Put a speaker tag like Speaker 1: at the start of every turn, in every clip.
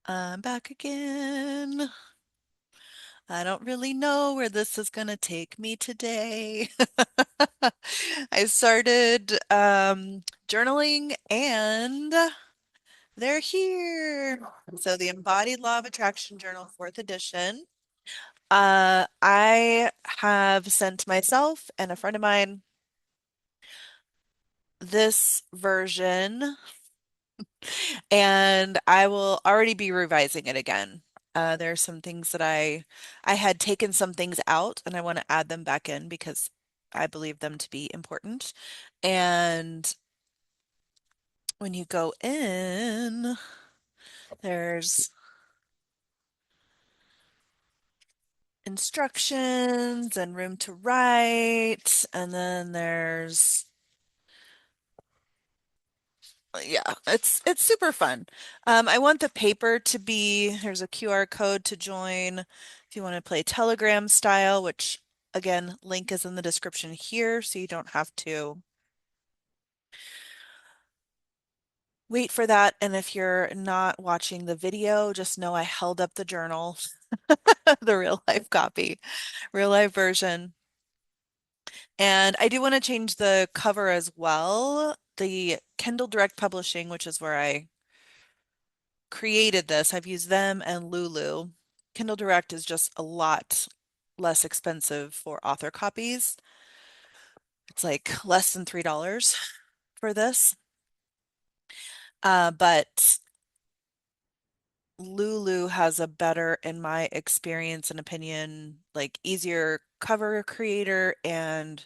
Speaker 1: I'm back again. I don't really know where this is going to take me today. I started journaling and they're here. So, the Embodied Law of Attraction Journal, fourth edition. I have sent myself and a friend of mine this version, and I will already be revising it again. There are some things that I had taken some things out and I want to add them back in because I believe them to be important. And when you go in, there's instructions and room to write, and then there's yeah, it's super fun. I want the paper to be, there's a QR code to join if you want to play Telegram style, which again, link is in the description here, so you don't have to wait for that. And if you're not watching the video, just know I held up the journal, the real life copy, real life version. And I do want to change the cover as well. The Kindle Direct Publishing, which is where I created this. I've used them and Lulu. Kindle Direct is just a lot less expensive for author copies. It's like less than $3 for this. But Lulu has a better, in my experience and opinion, like easier cover creator and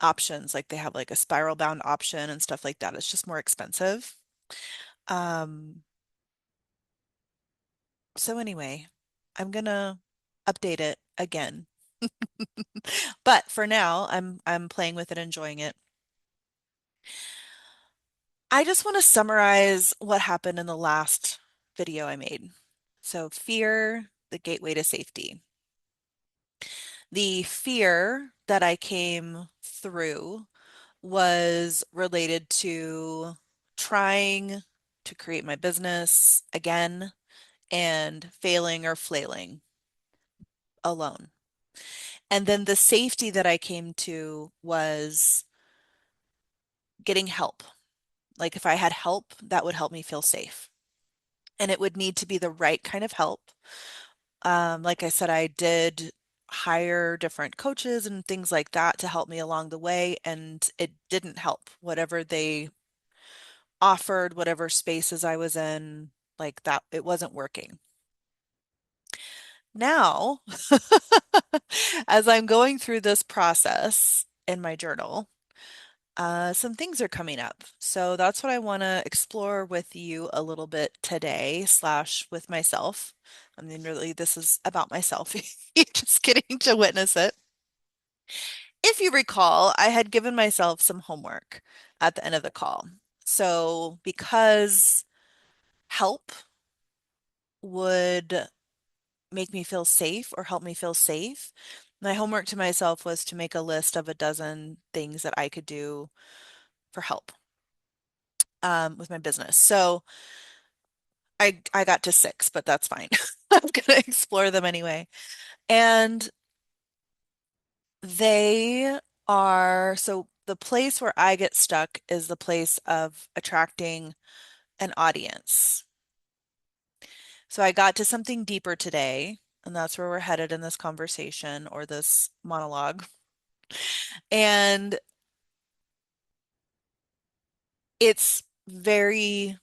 Speaker 1: options. Like they have like a spiral bound option and stuff like that. It's just more expensive. Um, so anyway, I'm gonna update it again. But for now, I'm playing with it, enjoying it. I just want to summarize what happened in the last video I made. So fear, the gateway to safety. The fear that I came through was related to trying to create my business again and failing or flailing alone. And then the safety that I came to was getting help. Like if I had help, that would help me feel safe. And it would need to be the right kind of help. Like I said, I did hire different coaches and things like that to help me along the way, and it didn't help. Whatever they offered, whatever spaces I was in, like that, it wasn't working. Now, as I'm going through this process in my journal, some things are coming up. So that's what I want to explore with you a little bit today, slash with myself. I mean, really, this is about myself. You're just getting to witness it. If you recall, I had given myself some homework at the end of the call. So because help would make me feel safe or help me feel safe, my homework to myself was to make a list of a dozen things that I could do for help with my business. So I got to six, but that's fine. I'm gonna explore them anyway. And they are so the place where I get stuck is the place of attracting an audience. So I got to something deeper today, and that's where we're headed in this conversation or this monologue. And it's very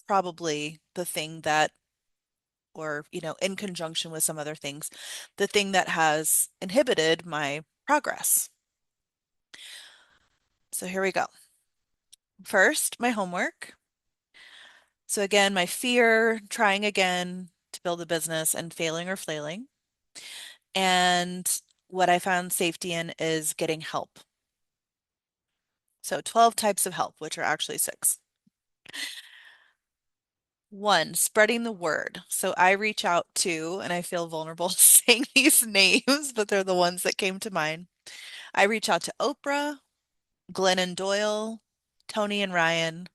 Speaker 1: probably the thing that, or, in conjunction with some other things, the thing that has inhibited my progress. So here we go. First, my homework. So again, my fear, trying again to build a business and failing or flailing. And what I found safety in is getting help. So 12 types of help, which are actually six. One, spreading the word. So I reach out to, and I feel vulnerable saying these names, but they're the ones that came to mind. I reach out to Oprah, Glennon Doyle, Tony and Ryan,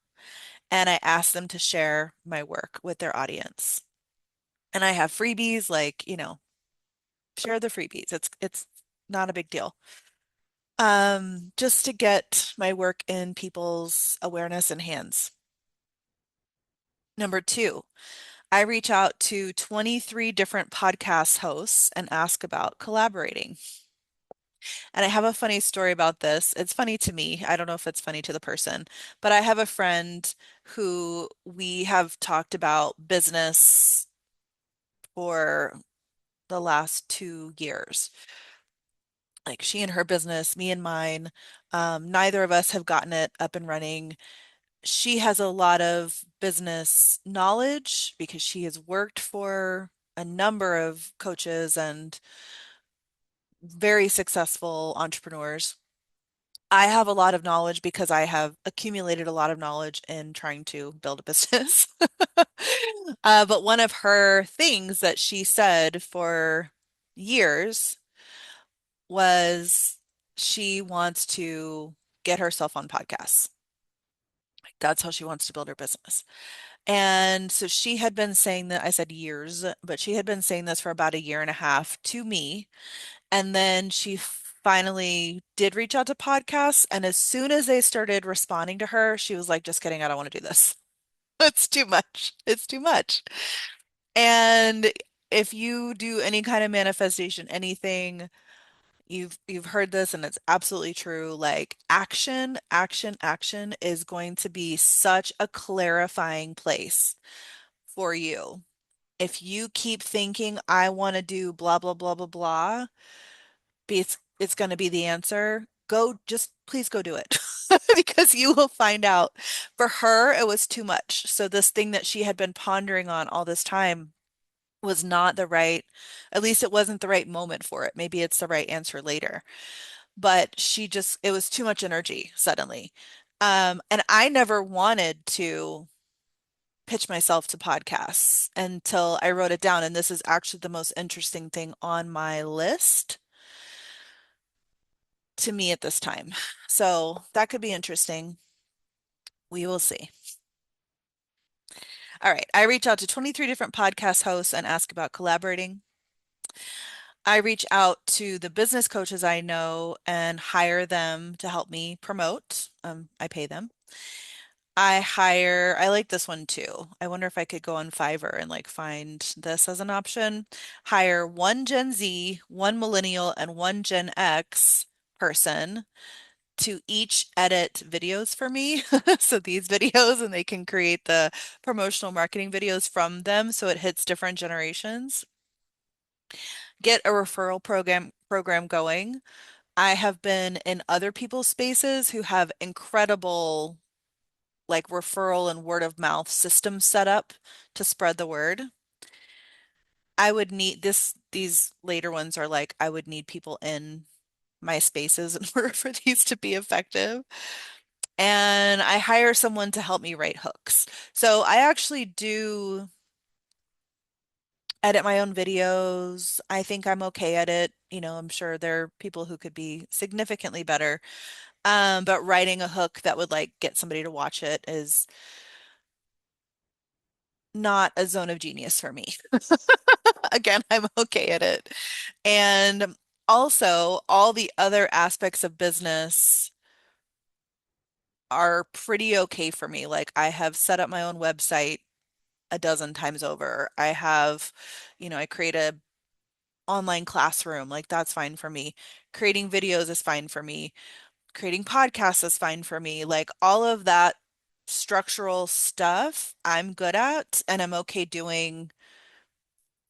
Speaker 1: and I ask them to share my work with their audience. And I have freebies, like, share the freebies. It's not a big deal. Just to get my work in people's awareness and hands. Number two, I reach out to 23 different podcast hosts and ask about collaborating. And I have a funny story about this. It's funny to me. I don't know if it's funny to the person, but I have a friend who we have talked about business for the last 2 years. Like she and her business, me and mine. Neither of us have gotten it up and running. She has a lot of business knowledge because she has worked for a number of coaches and very successful entrepreneurs. I have a lot of knowledge because I have accumulated a lot of knowledge in trying to build a business. But one of her things that she said for years was she wants to get herself on podcasts. Like that's how she wants to build her business. And so she had been saying that, I said years, but she had been saying this for about a year and a half to me. And then she finally did reach out to podcasts. And as soon as they started responding to her, she was like, just kidding, I don't want to do this. It's too much. It's too much. And if you do any kind of manifestation, anything, you've heard this and it's absolutely true. Like action, action, action is going to be such a clarifying place for you. If you keep thinking, I want to do blah, blah, blah, blah, blah, it's going to be the answer. Go, just please go do it because you will find out. For her, it was too much. So this thing that she had been pondering on all this time was not the right, at least it wasn't the right moment for it. Maybe it's the right answer later. But it was too much energy suddenly. And I never wanted to pitch myself to podcasts until I wrote it down. And this is actually the most interesting thing on my list to me at this time. So that could be interesting. We will see. All right. I reach out to 23 different podcast hosts and ask about collaborating. I reach out to the business coaches I know and hire them to help me promote. I pay them. I like this one too. I wonder if I could go on Fiverr and like find this as an option. Hire one Gen Z, one Millennial, and one Gen X person to each edit videos for me. So these videos, and they can create the promotional marketing videos from them so it hits different generations. Get a referral program going. I have been in other people's spaces who have incredible like referral and word of mouth systems set up to spread the word. I would need these later ones are like I would need people in my spaces in order for these to be effective. And I hire someone to help me write hooks. So I actually do edit my own videos. I think I'm okay at it. I'm sure there are people who could be significantly better. But writing a hook that would like get somebody to watch it is not a zone of genius for me. Again, I'm okay at it. And also, all the other aspects of business are pretty okay for me. Like, I have set up my own website a dozen times over. I create a online classroom. Like, that's fine for me. Creating videos is fine for me. Creating podcasts is fine for me. Like, all of that structural stuff I'm good at and I'm okay doing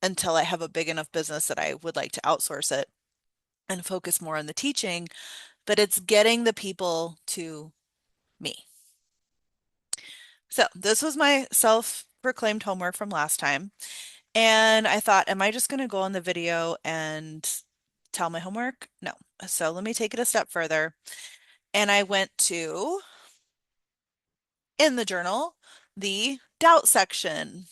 Speaker 1: until I have a big enough business that I would like to outsource it and focus more on the teaching, but it's getting the people to me. So this was my self-proclaimed homework from last time. And I thought, am I just going to go on the video and tell my homework? No. So let me take it a step further. And I went to, in the journal, the doubt section.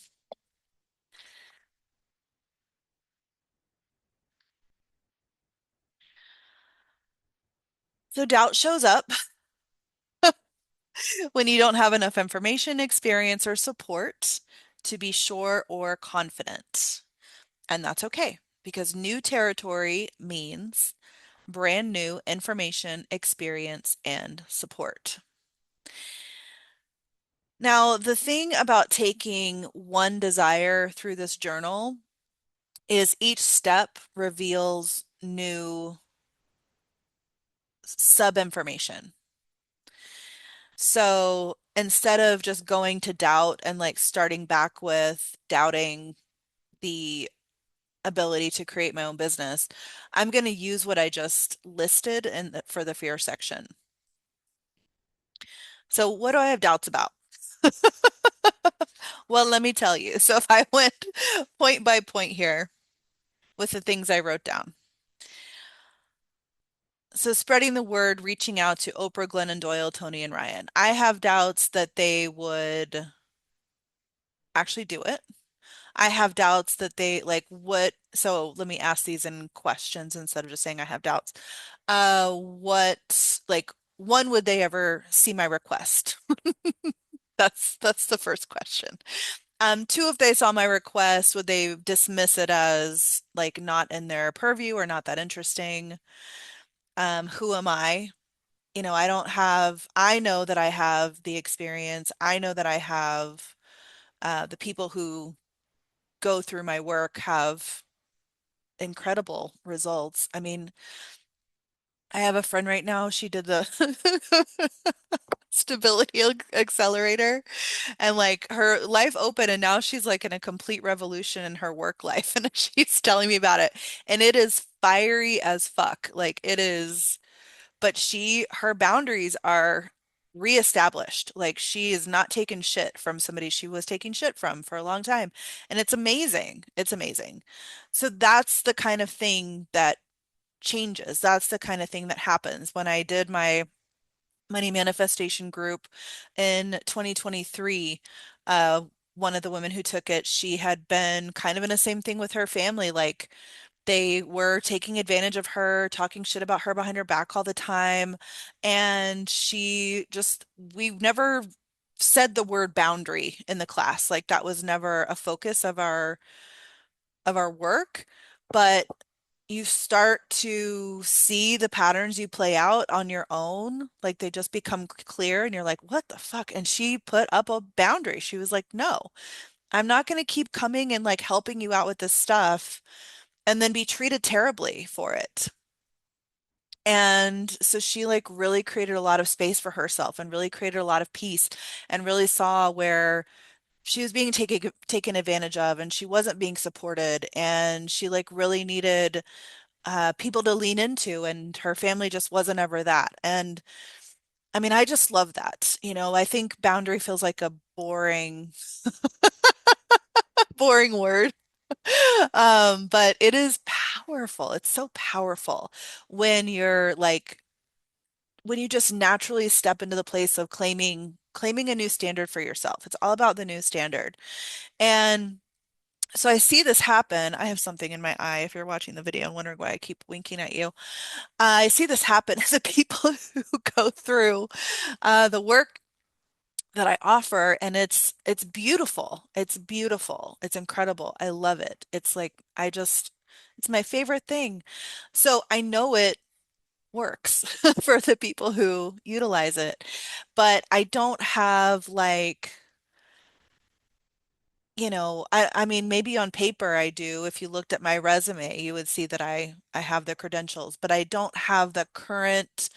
Speaker 1: So doubt shows up when you don't have enough information, experience, or support to be sure or confident. And that's okay because new territory means brand new information, experience, and support. Now, the thing about taking one desire through this journal is each step reveals new sub information. So instead of just going to doubt and like starting back with doubting the ability to create my own business, I'm going to use what I just listed for the fear section. So what do I have doubts about? Well, let me tell you. So if I went point by point here with the things I wrote down. So spreading the word, reaching out to Oprah, Glennon Doyle, Tony, and Ryan. I have doubts that they would actually do it. I have doubts that they like what, so let me ask these in questions instead of just saying I have doubts. What like one, would they ever see my request? That's the first question. Two, if they saw my request, would they dismiss it as like not in their purview or not that interesting? Who am I? You know, I know that I have the experience. I know that I have the people who go through my work have incredible results. I mean, I have a friend right now, she did the stability accelerator and like her life opened and now she's like in a complete revolution in her work life and she's telling me about it and it is fiery as fuck. Like it is, but her boundaries are reestablished. Like she is not taking shit from somebody she was taking shit from for a long time. And it's amazing. It's amazing. So that's the kind of thing that changes. That's the kind of thing that happens. When I did my money manifestation group in 2023, uh, one of the women who took it, she had been kind of in the same thing with her family. Like they were taking advantage of her, talking shit about her behind her back all the time. And we've never said the word boundary in the class. Like that was never a focus of our work. But you start to see the patterns you play out on your own. Like they just become clear and you're like, what the fuck? And she put up a boundary. She was like, no, I'm not going to keep coming and like helping you out with this stuff and then be treated terribly for it. And so she like really created a lot of space for herself and really created a lot of peace and really saw where she was being taken advantage of and she wasn't being supported and she like really needed people to lean into and her family just wasn't ever that. And I mean, I just love that. You know, I think boundary feels like a boring word. But it is powerful. It's so powerful when when you just naturally step into the place of claiming a new standard for yourself. It's all about the new standard. And so I see this happen. I have something in my eye if you're watching the video and wondering why I keep winking at you. I see this happen to the people who go through the work that I offer, and it's beautiful. It's beautiful. It's incredible. I love it. It's like it's my favorite thing. So I know it works for the people who utilize it, but I don't have like, I mean, maybe on paper I do. If you looked at my resume, you would see that I have the credentials, but I don't have the current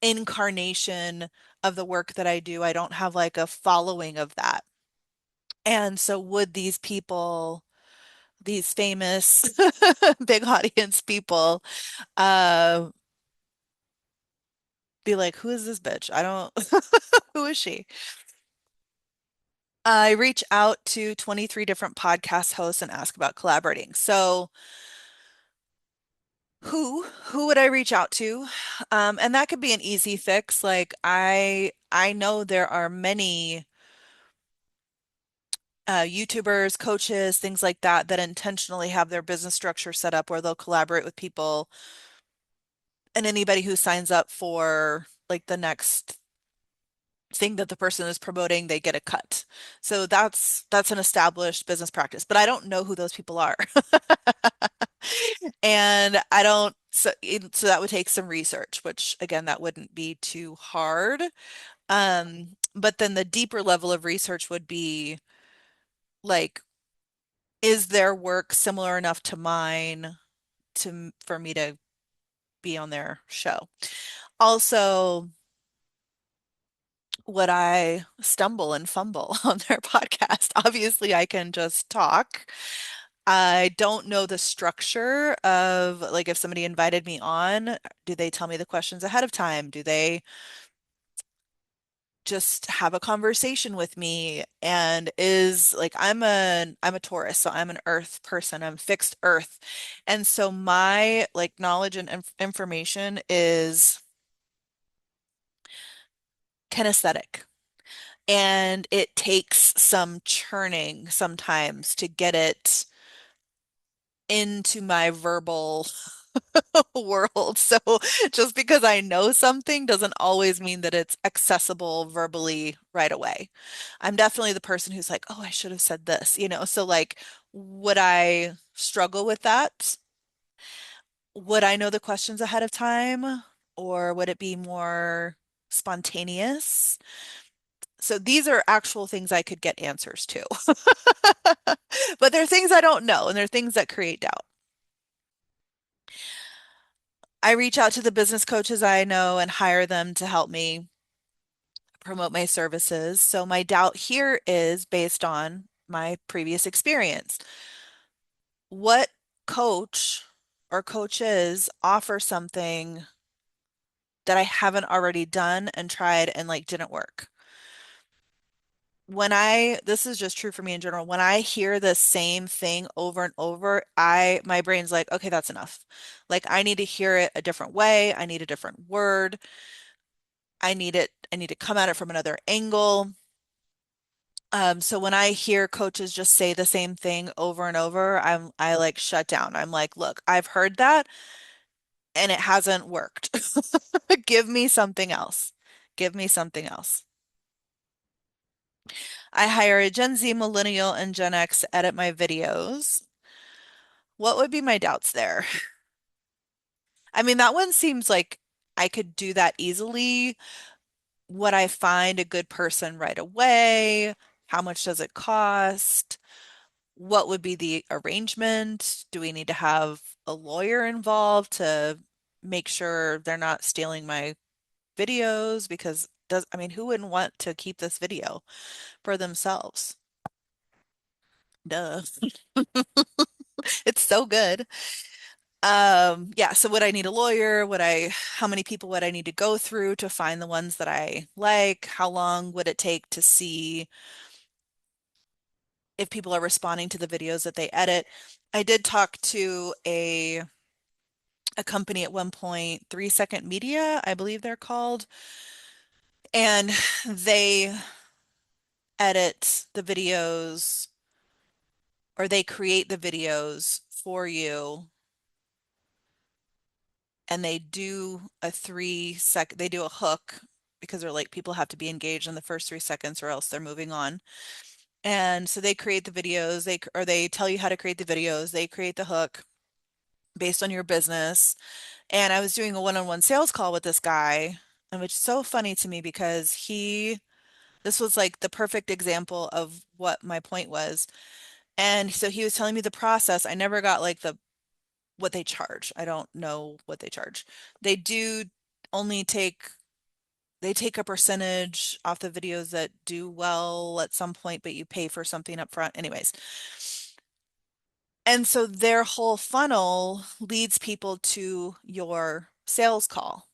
Speaker 1: incarnation of the work that I do. I don't have like a following of that. And so would these people, these famous big audience people, uh, be like, who is this bitch? I don't, who is she? I reach out to 23 different podcast hosts and ask about collaborating. So who would I reach out to? And that could be an easy fix. Like I know there are many YouTubers, coaches, things like that, that intentionally have their business structure set up where they'll collaborate with people and anybody who signs up for like the next thing that the person is promoting, they get a cut. So that's an established business practice, but I don't know who those people are. And I don't, so that would take some research, which again, that wouldn't be too hard. But then the deeper level of research would be like, is their work similar enough to mine for me to be on their show? Also, would I stumble and fumble on their podcast? Obviously, I can just talk. I don't know the structure of like if somebody invited me on, do they tell me the questions ahead of time? Do they just have a conversation with me? And is like I'm a Taurus, so I'm an earth person. I'm fixed earth. And so my like knowledge and information is kinesthetic. And it takes some churning sometimes to get it into my verbal world. So just because I know something doesn't always mean that it's accessible verbally right away. I'm definitely the person who's like, oh, I should have said this, you know? So like, would I struggle with that? Would I know the questions ahead of time? Or would it be more spontaneous? So these are actual things I could get answers to. But they're things I don't know, and they're things that create doubt. I reach out to the business coaches I know and hire them to help me promote my services. So my doubt here is based on my previous experience. What coach or coaches offer something that I haven't already done and tried and like didn't work? This is just true for me in general, when I hear the same thing over and over, my brain's like, okay, that's enough. Like I need to hear it a different way. I need a different word. I need to come at it from another angle. So when I hear coaches just say the same thing over and over, I like shut down. I'm like, look, I've heard that and it hasn't worked. Give me something else. Give me something else. I hire a Gen Z, Millennial, and Gen X to edit my videos. What would be my doubts there? I mean, that one seems like I could do that easily. Would I find a good person right away? How much does it cost? What would be the arrangement? Do we need to have a lawyer involved to make sure they're not stealing my videos? Because I mean, who wouldn't want to keep this video for themselves? Duh. It's so good. Yeah, so would I need a lawyer? How many people would I need to go through to find the ones that I like? How long would it take to see if people are responding to the videos that they edit? I did talk to a company at one point, 3 Second Media, I believe they're called, and they edit the videos or they create the videos for you and they do a hook because they're like people have to be engaged in the first 3 seconds or else they're moving on. And so they create the videos, they tell you how to create the videos, they create the hook based on your business. And I was doing a one-on-one sales call with this guy, and which is so funny to me because this was like the perfect example of what my point was. And so he was telling me the process. I never got like what they charge. I don't know what they charge. They do only they take a percentage off the videos that do well at some point, but you pay for something up front. Anyways. And so their whole funnel leads people to your sales call.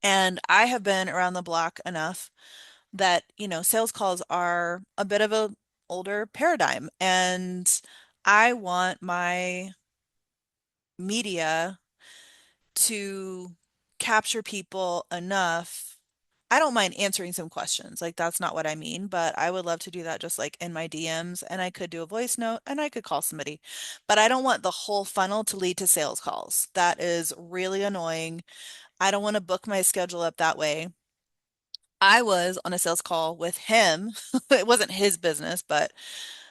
Speaker 1: And I have been around the block enough that, sales calls are a bit of a older paradigm. And I want my media to capture people enough. I don't mind answering some questions. Like that's not what I mean, but I would love to do that just like in my DMs and I could do a voice note and I could call somebody. But I don't want the whole funnel to lead to sales calls. That is really annoying. I don't want to book my schedule up that way. I was on a sales call with him. It wasn't his business, but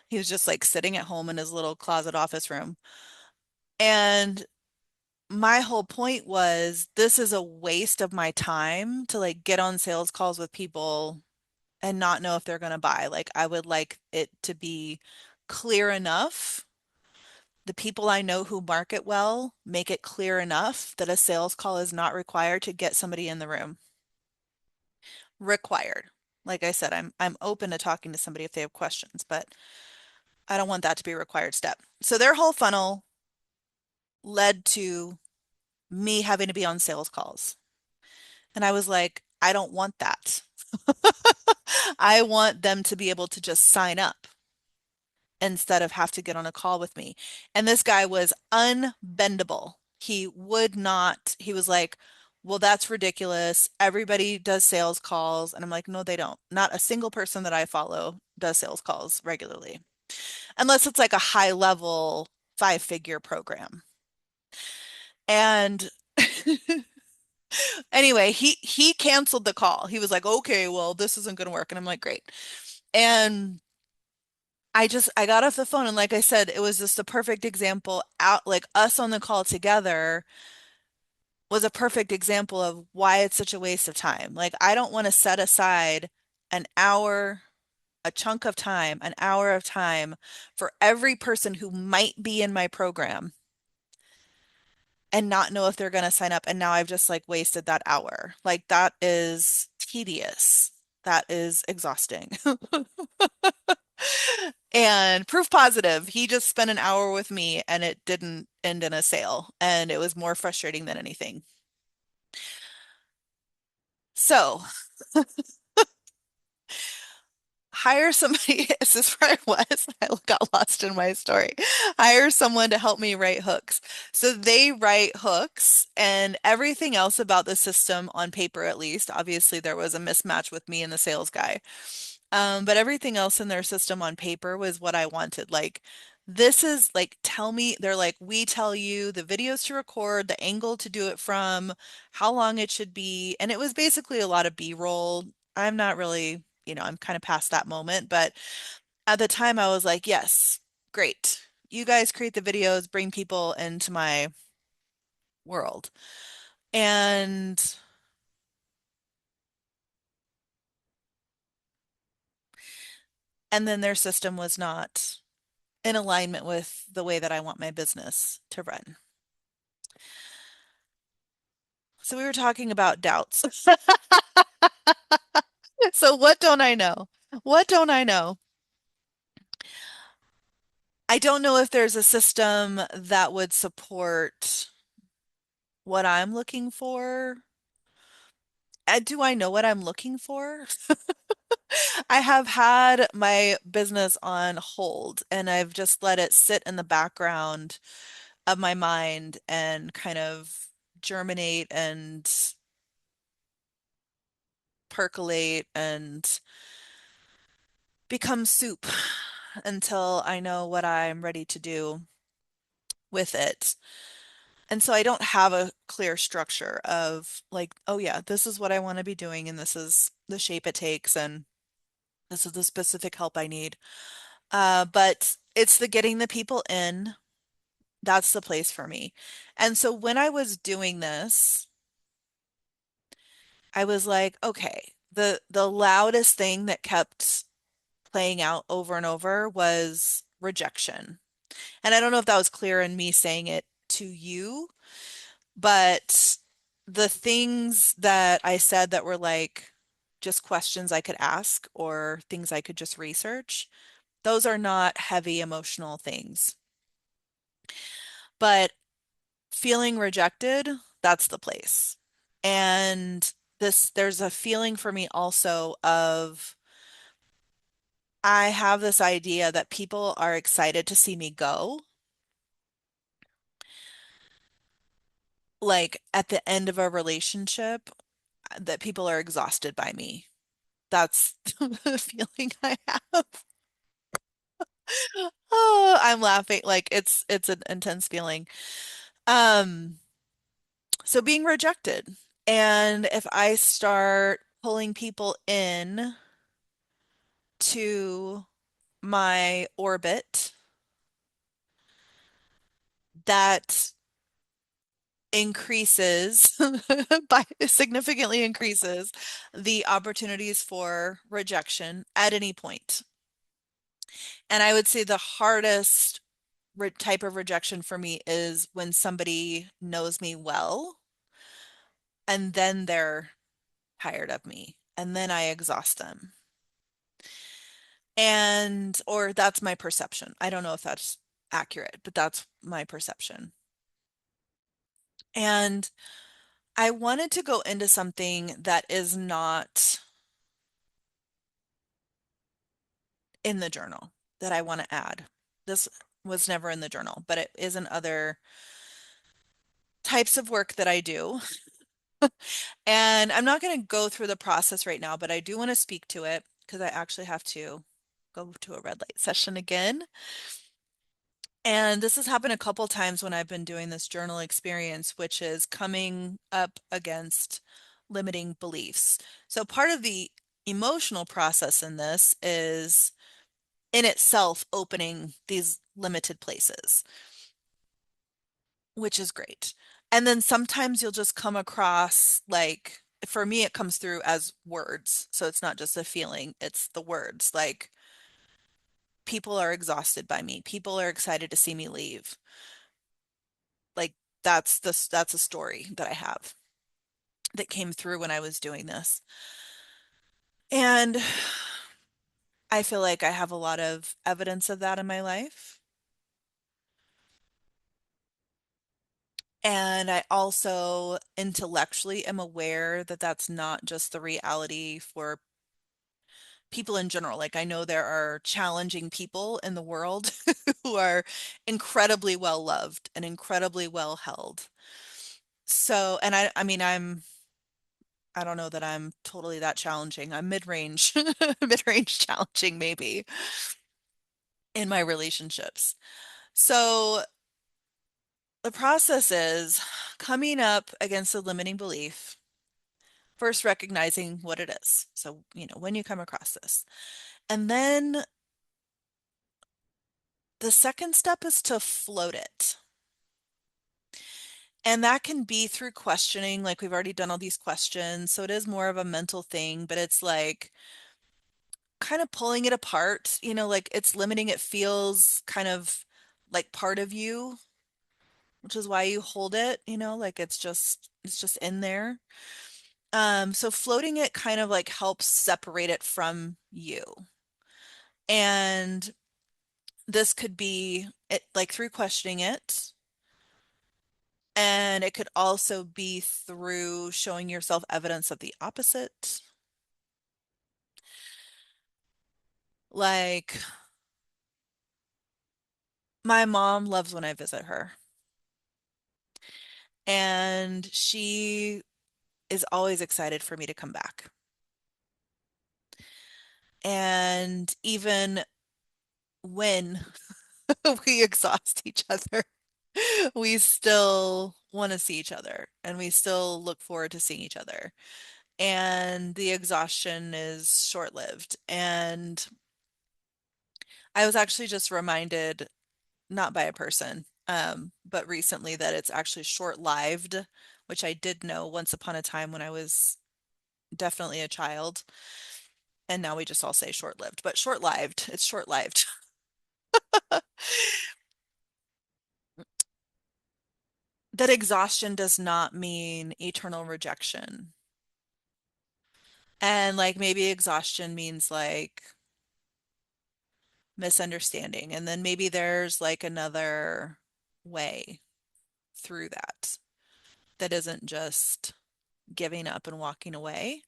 Speaker 1: he was just like sitting at home in his little closet office room. And my whole point was this is a waste of my time to like get on sales calls with people and not know if they're going to buy. Like I would like it to be clear enough. The people I know who market well make it clear enough that a sales call is not required to get somebody in the room. Required. Like I said, I'm open to talking to somebody if they have questions, but I don't want that to be a required step. So their whole funnel led to me having to be on sales calls. And I was like, I don't want that. I want them to be able to just sign up instead of have to get on a call with me. And this guy was unbendable. He would not, he was like, well, that's ridiculous. Everybody does sales calls. And I'm like, no, they don't. Not a single person that I follow does sales calls regularly, unless it's like a high level 5-figure program. And anyway, he canceled the call. He was like, "Okay, well, this isn't going to work." And I'm like, "Great." And I got off the phone and like I said, it was just a perfect example out like us on the call together was a perfect example of why it's such a waste of time. Like I don't want to set aside an hour, a chunk of time, an hour of time for every person who might be in my program and not know if they're going to sign up. And now I've just like wasted that hour. Like that is tedious. That is exhausting. And proof positive, he just spent an hour with me and it didn't end in a sale. And it was more frustrating than anything. So hire somebody. This is where I was. I got lost in my story. Hire someone to help me write hooks. So they write hooks and everything else about the system on paper, at least. Obviously, there was a mismatch with me and the sales guy. But everything else in their system on paper was what I wanted. Like, this is like, tell me, they're like, we tell you the videos to record, the angle to do it from, how long it should be. And it was basically a lot of B-roll. I'm not really, I'm kind of past that moment. But at the time, I was like, yes, great. You guys create the videos, bring people into my world. And and then their system was not in alignment with the way that I want my business to run. So we were talking about doubts. So what don't I know? What don't I know? I don't know if there's a system that would support what I'm looking for. Do I know what I'm looking for? I have had my business on hold and I've just let it sit in the background of my mind and kind of germinate and percolate and become soup until I know what I'm ready to do with it. And so I don't have a clear structure of like, oh yeah, this is what I want to be doing and this is the shape it takes and this is the specific help I need. But it's the getting the people in. That's the place for me. And so when I was doing this, I was like, okay, the loudest thing that kept playing out over and over was rejection. And I don't know if that was clear in me saying it to you, but the things that I said that were like just questions I could ask or things I could just research, those are not heavy emotional things. But feeling rejected, that's the place. And there's a feeling for me also of I have this idea that people are excited to see me go, like at the end of a relationship, that people are exhausted by me. That's the feeling I have. Oh, I'm laughing. Like it's an intense feeling. Um, so being rejected. And if I start pulling people in to my orbit that increases by significantly increases the opportunities for rejection at any point. And I would say the hardest type of rejection for me is when somebody knows me well and then they're tired of me and then I exhaust them. And, or that's my perception. I don't know if that's accurate, but that's my perception. And I wanted to go into something that is not in the journal that I want to add. This was never in the journal, but it is in other types of work that I do. And I'm not going to go through the process right now, but I do want to speak to it because I actually have to go to a red light session again. And this has happened a couple times when I've been doing this journal experience, which is coming up against limiting beliefs. So part of the emotional process in this is in itself opening these limited places, which is great. And then sometimes you'll just come across, like, for me, it comes through as words. So it's not just a feeling, it's the words. Like, people are exhausted by me. People are excited to see me leave. Like, that's a story that I have that came through when I was doing this. And I feel like I have a lot of evidence of that in my life. And I also intellectually am aware that that's not just the reality for people in general. Like, I know there are challenging people in the world who are incredibly well loved and incredibly well held. So, and I mean, I don't know that I'm totally that challenging. I'm mid-range, mid-range challenging maybe in my relationships. So the process is coming up against a limiting belief, first recognizing what it is. So, when you come across this, and then the second step is to float it. And that can be through questioning, like we've already done all these questions. So it is more of a mental thing, but it's like kind of pulling it apart, like it's limiting. It feels kind of like part of you, which is why you hold it, like it's just in there. So floating it kind of like helps separate it from you. And this could be it like through questioning it. And it could also be through showing yourself evidence of the opposite. Like, my mom loves when I visit her, and she is always excited for me to come back. And even when we exhaust each other, we still want to see each other and we still look forward to seeing each other. And the exhaustion is short-lived. And I was actually just reminded, not by a person, but recently, that it's actually short-lived, which I did know once upon a time when I was definitely a child. And now we just all say short-lived, but short-lived, it's short-lived. That exhaustion does not mean eternal rejection. And like maybe exhaustion means like misunderstanding. And then maybe there's like another way through that that isn't just giving up and walking away.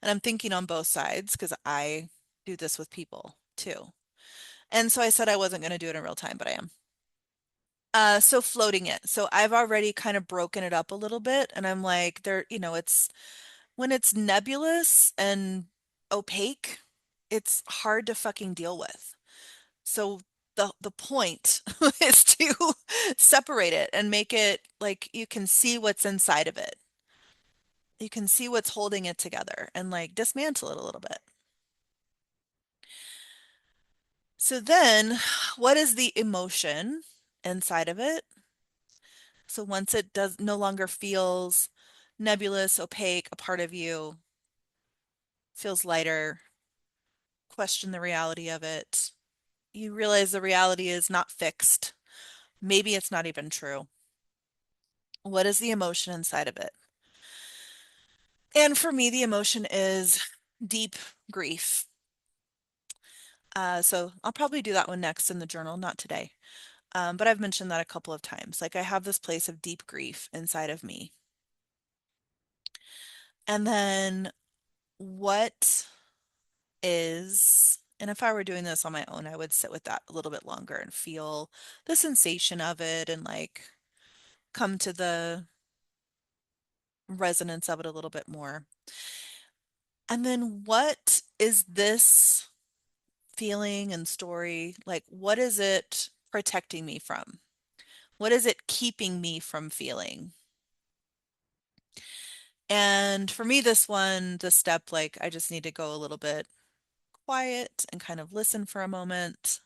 Speaker 1: And I'm thinking on both sides because I do this with people too. And so I said I wasn't going to do it in real time, but I am. So floating it. So I've already kind of broken it up a little bit, and I'm like, it's when it's nebulous and opaque, it's hard to fucking deal with. So the point is to separate it and make it like you can see what's inside of it. You can see what's holding it together and like dismantle it a little bit. So then, what is the emotion inside of it? So once it does no longer feels nebulous, opaque, a part of you, feels lighter, question the reality of it. You realize the reality is not fixed. Maybe it's not even true. What is the emotion inside of it? And for me, the emotion is deep grief. So I'll probably do that one next in the journal, not today. But I've mentioned that a couple of times. Like I have this place of deep grief inside of me. And then what is, and if I were doing this on my own, I would sit with that a little bit longer and feel the sensation of it and like come to the resonance of it a little bit more. And then what is this feeling and story? Like, what is it protecting me from? What is it keeping me from feeling? And for me, this one, the step, like, I just need to go a little bit quiet and kind of listen for a moment.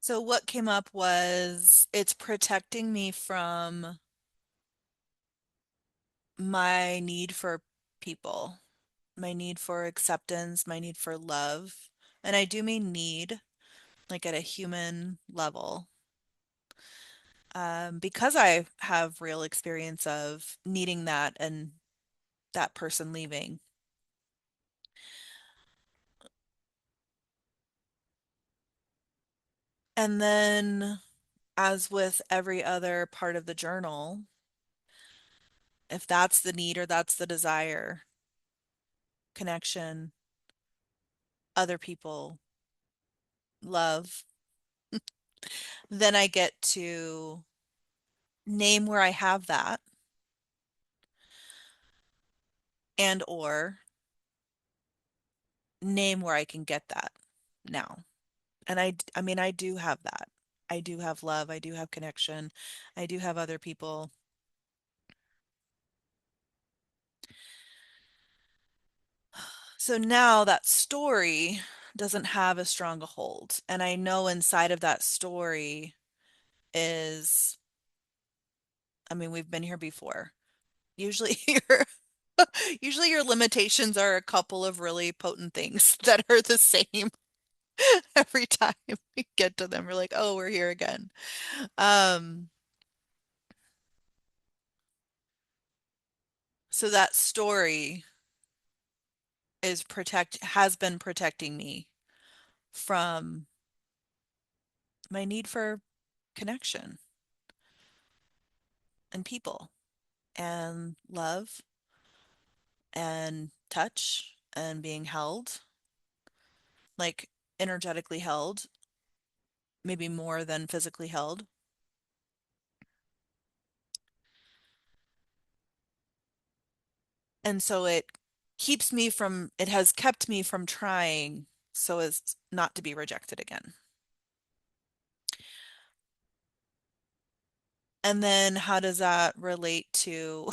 Speaker 1: So, what came up was it's protecting me from my need for people, my need for acceptance, my need for love. And I do mean need, like at a human level. Because I have real experience of needing that and that person leaving. And then, as with every other part of the journal, if that's the need or that's the desire, connection, other people, love, then I get to name where I have that and or name where I can get that now. And I mean, I do have that. I do have love. I do have connection. I do have other people. So now that story doesn't have as strong a hold. And I know inside of that story is, I mean, we've been here before. Usually your usually your limitations are a couple of really potent things that are the same every time we get to them. We're like, oh, we're here again. Um, so that story has been protecting me from my need for connection and people and love and touch and being held, like energetically held, maybe more than physically held. And so it has kept me from trying so as not to be rejected again. And then how does that relate to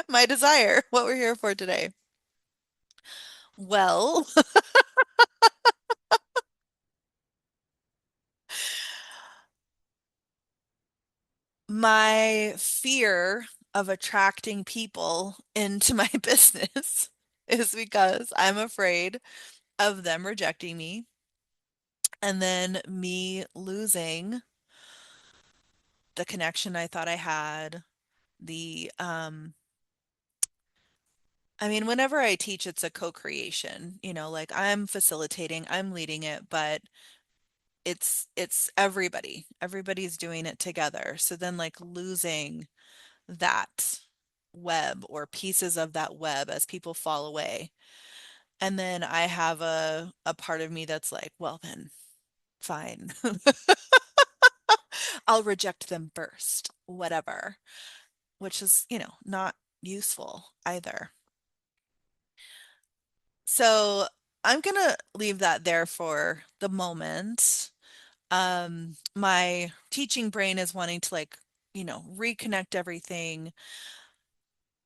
Speaker 1: my desire, what we're here for today? Well, my fear of attracting people into my business is because I'm afraid of them rejecting me and then me losing the connection I thought I had. The I mean, whenever I teach, it's a co-creation, like I'm facilitating, I'm leading it, but it's everybody. Everybody's doing it together. So then like losing that web or pieces of that web as people fall away. And then I have a part of me that's like, well then, fine. I'll reject them first, whatever, which is, not useful either. So I'm gonna leave that there for the moment. My teaching brain is wanting to reconnect everything,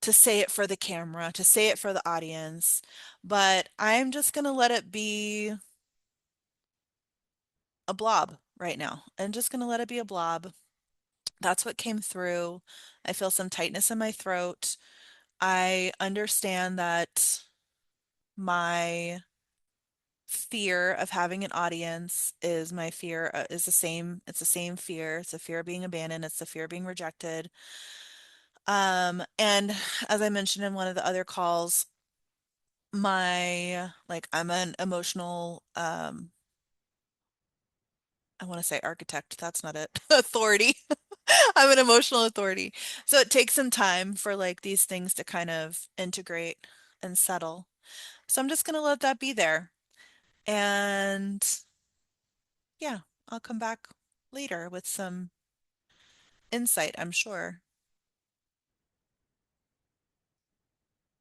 Speaker 1: to say it for the camera, to say it for the audience, but I'm just going to let it be a blob right now. I'm just going to let it be a blob. That's what came through. I feel some tightness in my throat. I understand that my fear of having an audience is my fear is the same. It's the same fear. It's the fear of being abandoned. It's the fear of being rejected. And as I mentioned in one of the other calls, I'm an emotional, I want to say architect. That's not it. Authority. I'm an emotional authority. So it takes some time for like these things to kind of integrate and settle. So I'm just going to let that be there. And yeah, I'll come back later with some insight, I'm sure.